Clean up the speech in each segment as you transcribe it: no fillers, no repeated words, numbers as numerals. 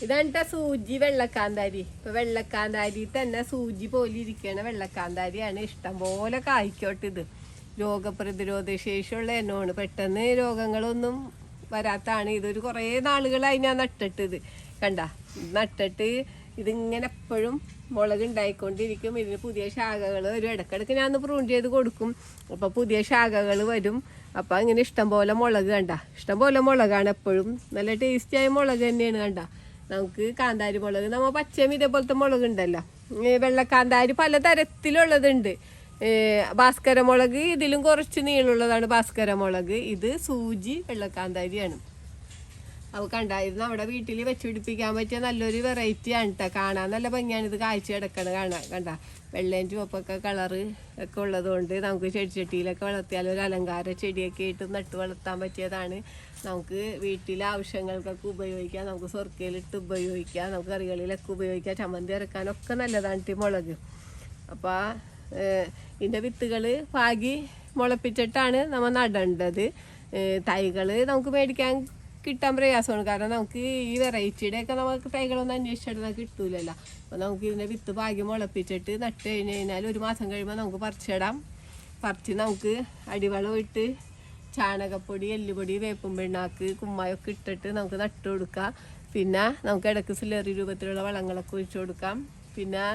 ഇതാണ് സൂചി വെള്ളക്കാന്താരി. ഇപ്പൊ വെള്ളക്കാന്താരി തന്നെ സൂചി പോലെ ഇരിക്കണ വെള്ളക്കാന്താരിയാണ്. ഇഷ്ടം പോലെ കായ്ക്കോട്ട്. ഇത് രോഗപ്രതിരോധ ശേഷിയുള്ള എണ്ണമാണ്. പെട്ടെന്ന് രോഗങ്ങളൊന്നും വരാത്താണ്. ഇതൊരു കുറേ നാളുകളായി ഞാൻ നട്ടിട്ട്. ഇത് കണ്ട നട്ടിട്ട് ഇതിങ്ങനെ എപ്പോഴും മുളക് ഉണ്ടായിക്കൊണ്ടിരിക്കും. ഇതിന് പുതിയ ശാഖകൾ വരും. ഇടയ്ക്കിടയ്ക്ക് ഞാൻ ഒന്ന് പ്രൂൺ ചെയ്ത് കൊടുക്കും. അപ്പോൾ പുതിയ ശാഖകൾ വരും. അപ്പോൾ ഇങ്ങനെ ഇഷ്ടംപോലെ മുളക് കണ്ട. ഇഷ്ടംപോലെ മുളകാണ് എപ്പോഴും. നല്ല ടേസ്റ്റിയായ മുളക് തന്നെയാണ് കണ്ട. നമുക്ക് കാന്താരി മുളക് നമ്മൾ പച്ചയും ഇതേപോലത്തെ മുളക് ഉണ്ടല്ലോ. വെള്ളക്കാന്താരി പല തരത്തിലുള്ളതുണ്ട്. ഭാസ്കര മുളക് ഇതിലും കുറച്ച് നീളമുള്ളതാണ് ഭാസ്കര മുളക്. ഇത് സൂചി വെള്ളക്കാന്താരിയാണ്. അപ്പോൾ കണ്ട ഇത് നമ്മുടെ വീട്ടിൽ വെച്ച് പിടിപ്പിക്കാൻ പറ്റിയ നല്ലൊരു വെറൈറ്റിയാണ് കേട്ടോ. കാണാൻ നല്ല ഭംഗിയാണ്. ഇത് കാഴ്ച കിടക്കണം കാണാൻ. കണ്ട വെള്ളയും ചുവപ്പൊക്കെ കളറ് ഒക്കെ ഉള്ളതുകൊണ്ട് നമുക്ക് ചെടിച്ചട്ടിയിലൊക്കെ വളർത്തിയാൽ ഒരു അലങ്കാര ചെടിയൊക്കെ ഇട്ട് നട്ട് വളർത്താൻ പറ്റിയതാണ്. നമുക്ക് വീട്ടിലെ ആവശ്യങ്ങൾക്കൊക്കെ ഉപയോഗിക്കാം. നമുക്ക് സ്വർക്കയിലിട്ട് ഉപയോഗിക്കാം. നമുക്ക് കറികളിലൊക്കെ ഉപയോഗിക്കാം. ചമ്മന്തി ഇറക്കാനൊക്കെ നല്ലതാണ് ഈ മുളക്. അപ്പോൾ ഇതിൻ്റെ വിത്തുകൾ പാകി മുളപ്പിച്ചിട്ടാണ് നമ്മൾ നടേണ്ടത്. തൈകൾ നമുക്ക് മേടിക്കാൻ കിട്ടാൻ പ്രയാസമാണ്. കാരണം നമുക്ക് ഈ വെറൈറ്റിയുടെയൊക്കെ നമുക്ക് തൈകളൊന്നും അന്വേഷിച്ചിട്ട് കിട്ടൂലല്ലോ. അപ്പോൾ നമുക്ക് ഇതിൻ്റെ വിത്ത് പാകി മുളപ്പിച്ചിട്ട് നട്ട് കഴിഞ്ഞാൽ 1 മാസം കഴിയുമ്പോൾ നമുക്ക് പറിച്ചിടാം. പറിച്ച് നമുക്ക് അടിവളം ഇട്ട് ചാണകപ്പൊടി, എല്ലുപൊടി, വേപ്പും പിണ്ണാക്ക്, കുമ്മായൊക്കെ ഇട്ടിട്ട് നമുക്ക് നട്ട് കൊടുക്കാം. പിന്നെ നമുക്ക് ഇടയ്ക്ക് സിലറി രൂപത്തിലുള്ള വളങ്ങളൊക്കെ ഒഴിച്ചു കൊടുക്കാം. പിന്നെ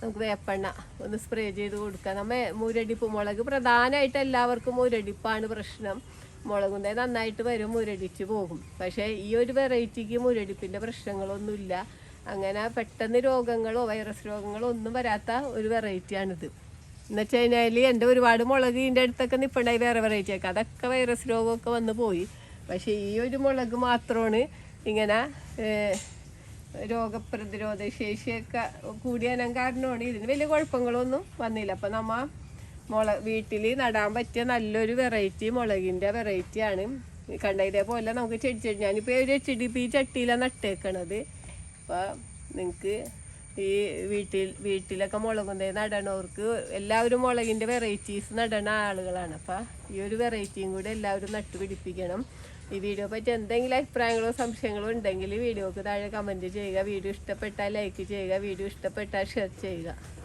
നമുക്ക് വേപ്പെണ്ണ ഒന്ന് സ്പ്രേ ചെയ്ത് കൊടുക്കാം. നമ്മൾ മുരടിപ്പ് മുളക് പ്രധാനമായിട്ട് എല്ലാവർക്കും മുരടിപ്പാണ് പ്രശ്നം. മുളകുന്നേ നന്നായിട്ട് വരും, മുരടിച്ച് പോകും. പക്ഷേ ഈ ഒരു വെറൈറ്റിക്ക് മുരടിപ്പിൻ്റെ പ്രശ്നങ്ങളൊന്നുമില്ല. അങ്ങനെ പെട്ടെന്ന് രോഗങ്ങളോ വൈറസ് രോഗങ്ങളോ ഒന്നും വരാത്ത ഒരു വെറൈറ്റിയാണിത്. എന്ന് വെച്ച് കഴിഞ്ഞാൽ എൻ്റെ ഒരുപാട് മുളക് ഇതിൻ്റെ അടുത്തൊക്കെ നിൽപ്പുണ്ടായി വേറെ വെറൈറ്റിയൊക്കെ. അതൊക്കെ വൈറസ് രോഗമൊക്കെ വന്ന് പോയി. പക്ഷേ ഈ ഒരു മുളക് മാത്രമാണ് ഇങ്ങനെ രോഗപ്രതിരോധ ശേഷിയൊക്കെ കൂടിയ കാരണമാണ്. ഇതിന് വലിയ കുഴപ്പങ്ങളൊന്നും വന്നില്ല. അപ്പം നമ്മൾ വീട്ടിൽ നടാൻ പറ്റിയ നല്ലൊരു വെറൈറ്റി മുളകിൻ്റെ വെറൈറ്റിയാണ്. കണ്ട ഇതേപോലെ നമുക്ക് ചെടി ഞാനിപ്പോൾ ഒരു HDP ചട്ടിയിലാണ് നട്ടേക്കണത്. അപ്പോൾ നിങ്ങൾക്ക് ഈ വീട്ടിലൊക്കെ മുളകുന്നേ നടണവർക്ക് എല്ലാവരും മുളകിൻ്റെ വെറൈറ്റീസ് നടണ ആളുകളാണ്. അപ്പോൾ ഈ ഒരു വെറൈറ്റിയും കൂടെ എല്ലാവരും നട്ടുപിടിപ്പിക്കണം. ഈ വീഡിയോ പറ്റി എന്തെങ്കിലും അഭിപ്രായങ്ങളോ സംശയങ്ങളോ ഉണ്ടെങ്കിൽ വീഡിയോക്ക് താഴെ കമൻറ്റ് ചെയ്യുക. വീഡിയോ ഇഷ്ടപ്പെട്ടാൽ ലൈക്ക് ചെയ്യുക. വീഡിയോ ഇഷ്ടപ്പെട്ടാൽ ഷെയർ ചെയ്യുക.